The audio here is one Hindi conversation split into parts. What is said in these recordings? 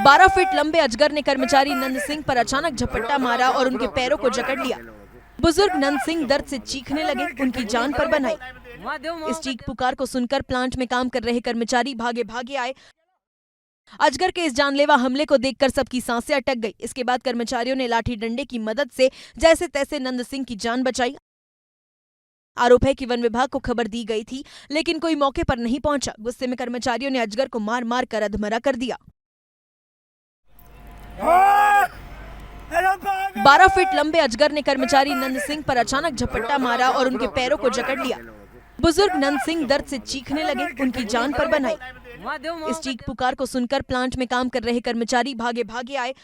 12 फीट लंबे अजगर ने कर्मचारी नंद सिंह पर अचानक झपट्टा मारा और उनके पैरों को जकड़ लिया। बुजुर्ग नंद सिंह दर्द से चीखने लगे, उनकी जान पर बन आई। इस चीख पुकार को सुनकर प्लांट में काम कर रहे कर्मचारी भागे भागे आए। अजगर के इस जानलेवा हमले को देखकर सबकी सांसें अटक गई। इसके बाद कर्मचारियों ने लाठी डंडे की मदद से जैसे तैसे नंद सिंह की जान बचाई। आरोप है कि वन विभाग को खबर दी गई थी, लेकिन कोई मौके पर नहीं पहुंचा। गुस्से में कर्मचारियों ने अजगर को मार मार कर अधमरा कर दिया। 12 फीट लंबे अजगर ने कर्मचारी नंद सिंह पर अचानक झपट्टा मारा और उनके पैरों को जकड़ लिया। बुजुर्ग नंद सिंह दर्द से चीखने लगे, उनकी जान पर बन आई। इस चीख पुकार को सुनकर प्लांट में काम कर रहे कर्मचारी भागे भागे आए।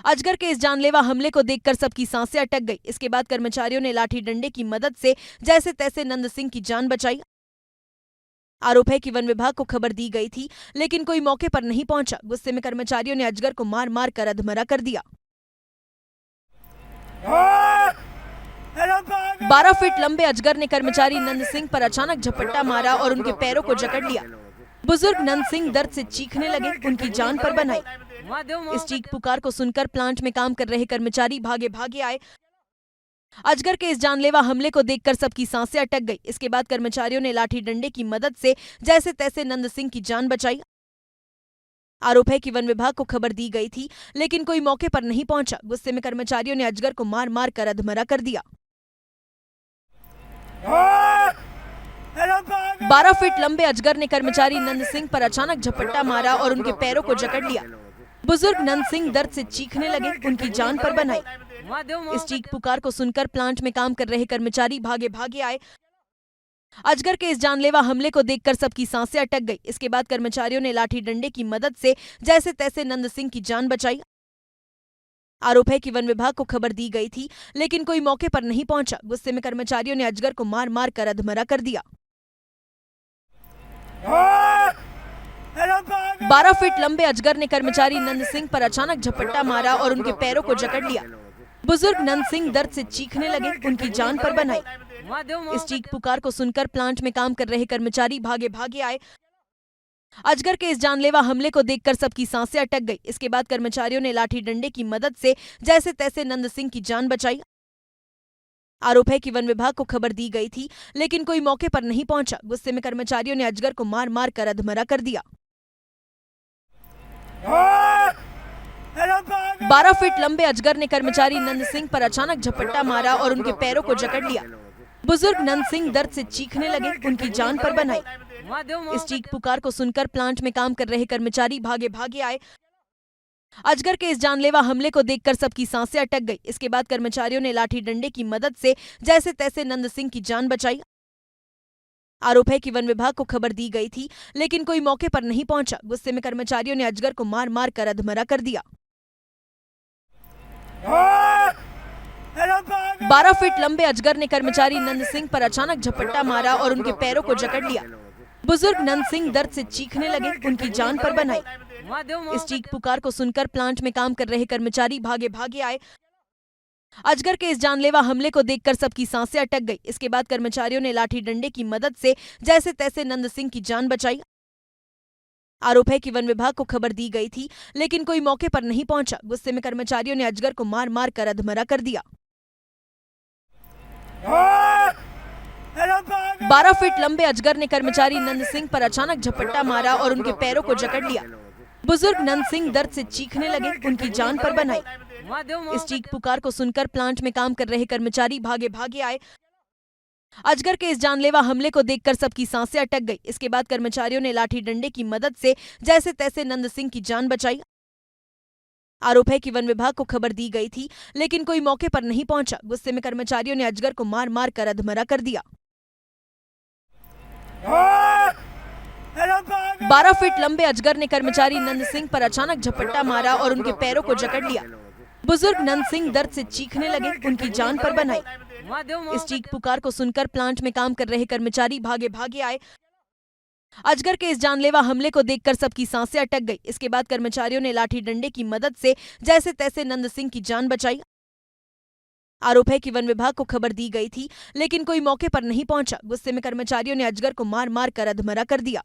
अजगर के इस जानलेवा हमले को देखकर सबकी सांसें अटक गई। इसके बाद कर्मचारियों ने लाठी डंडे की मदद से जैसे तैसे नंद सिंह की जान बचाई। आरोप है कि वन विभाग को खबर दी गई थी, लेकिन कोई मौके पर नहीं पहुंचा। गुस्से में कर्मचारियों ने अजगर को मार मार कर अधमरा कर दिया। 12 फीट लंबे अजगर ने कर्मचारी नंद सिंह पर अचानक झपट्टा मारा और उनके पैरों को जकड़ लिया। बुजुर्ग नंद सिंह दर्द से चीखने लगे, उनकी जान पर बन आई। इस चीख पुकार को सुनकर प्लांट में काम कर रहे कर्मचारी भागे भागे आए। अजगर के इस जानलेवा हमले को देखकर सबकी सांसें अटक गई। इसके बाद कर्मचारियों ने लाठी डंडे की मदद से जैसे तैसे नंद सिंह की जान बचाई। आरोप है कि वन विभाग को खबर दी गई थी, लेकिन कोई मौके पर नहीं पहुंचा। गुस्से में कर्मचारियों ने अजगर को मार मार कर अधमरा कर दिया। 12 फीट लंबे अजगर ने कर्मचारी नंद सिंह पर अचानक झपट्टा मारा और उनके पैरों को जकड़ लिया। बुजुर्ग नंद सिंह दर्द से चीखने लगे, उनकी जान पर बन आई। इस चीख पुकार को सुनकर प्लांट में काम कर रहे कर्मचारी भागे भागे आए। अजगर के इस जानलेवा हमले को देखकर सबकी सांसें अटक गई। इसके बाद कर्मचारियों ने लाठी डंडे की मदद से जैसे तैसे नंद सिंह की जान बचाई। आरोप है कि वन विभाग को खबर दी गई थी, लेकिन कोई मौके पर नहीं पहुंचा। गुस्से में कर्मचारियों ने अजगर को मार मार कर अधमरा कर दिया। 12 फीट लंबे अजगर ने कर्मचारी नंद सिंह पर अचानक झपट्टा मारा और उनके पैरों को जकड़ लिया। बुजुर्ग नंद सिंह दर्द से चीखने लगे, उनकी जान पर बन आई। इस चीख पुकार को सुनकर प्लांट में काम कर रहे कर्मचारी भागे भागे आए। अजगर के इस जानलेवा हमले को देखकर सबकी सांसें अटक गई। इसके बाद कर्मचारियों ने लाठी डंडे की मदद से जैसे तैसे नंद सिंह की जान बचाई। आरोप है कि वन विभाग को खबर दी गई थी, लेकिन कोई मौके पर नहीं पहुंचा। गुस्से में कर्मचारियों ने अजगर को मार मार कर अधमरा कर दिया। 12 फीट लंबे अजगर ने कर्मचारी नंद सिंह पर अचानक झपट्टा मारा और उनके पैरों को जकड़ लिया। बुजुर्ग नंद सिंह दर्द से चीखने लगे, उनकी जान पर बन आई। इस चीख पुकार को सुनकर प्लांट में काम कर रहे कर्मचारी भागे भागे आए। अजगर के इस जानलेवा हमले को देखकर सबकी सांसें अटक गई। इसके बाद कर्मचारियों ने लाठी डंडे की मदद से जैसे तैसे नंद सिंह की जान बचाई। आरोप है कि वन विभाग को खबर दी गई थी, लेकिन कोई मौके पर नहीं पहुंचा। गुस्से में कर्मचारियों ने अजगर को मार मार कर अधमरा कर दिया। 12 फीट लंबे अजगर ने कर्मचारी नंद सिंह पर अचानक झपट्टा मारा और उनके पैरों को जकड़ लिया। बुजुर्ग नंद सिंह दर्द से चीखने लगे, उनकी जान पर बन आई। इस चीख पुकार को सुनकर प्लांट में काम कर रहे कर्मचारी भागे भागे आए। अजगर के इस जानलेवा हमले को देखकर सबकी सांसें अटक गई। इसके बाद कर्मचारियों ने लाठी डंडे की मदद से जैसे तैसे नंद सिंह की जान बचाई। आरोप है कि वन विभाग को खबर दी गई थी, लेकिन कोई मौके पर नहीं पहुंचा। गुस्से में कर्मचारियों ने अजगर को मार मार कर अधमरा कर दिया। 12 फीट लंबे अजगर ने कर्मचारी नंद सिंह पर अचानक झपट्टा मारा और उनके पैरों को जकड़ लिया। बुजुर्ग नंद सिंह दर्द से चीखने लगे, उनकी जान पर बन आई। इस चीख पुकार को सुनकर प्लांट में काम कर रहे कर्मचारी भागे भागे आए। अजगर के इस जानलेवा हमले को देखकर सबकी सांसें अटक गई। इसके बाद कर्मचारियों ने लाठी डंडे की मदद से जैसे तैसे नंद सिंह की जान बचाई। आरोप है कि वन विभाग को खबर दी गई थी, लेकिन कोई मौके पर नहीं पहुंचा। गुस्से में कर्मचारियों ने अजगर को मार मार कर अधमरा कर दिया। 12 फीट लंबे अजगर ने कर्मचारी नंद सिंह पर अचानक झपट्टा मारा और उनके पैरों को जकड़ लिया। बुजुर्ग नंद सिंह दर्द से चीखने लगे, उनकी जान पर बन आई। इस चीख पुकार को सुनकर प्लांट में काम कर रहे कर्मचारी भागे भागे आए। अजगर के इस जानलेवा हमले को देखकर सबकी सांसें अटक गई। इसके बाद कर्मचारियों ने लाठी डंडे की मदद से जैसे तैसे नंद सिंह की जान बचाई। आरोप है कि वन विभाग को खबर दी गई थी, लेकिन कोई मौके पर नहीं पहुंचा। गुस्से में कर्मचारियों ने अजगर को मार मार कर अधमरा कर दिया।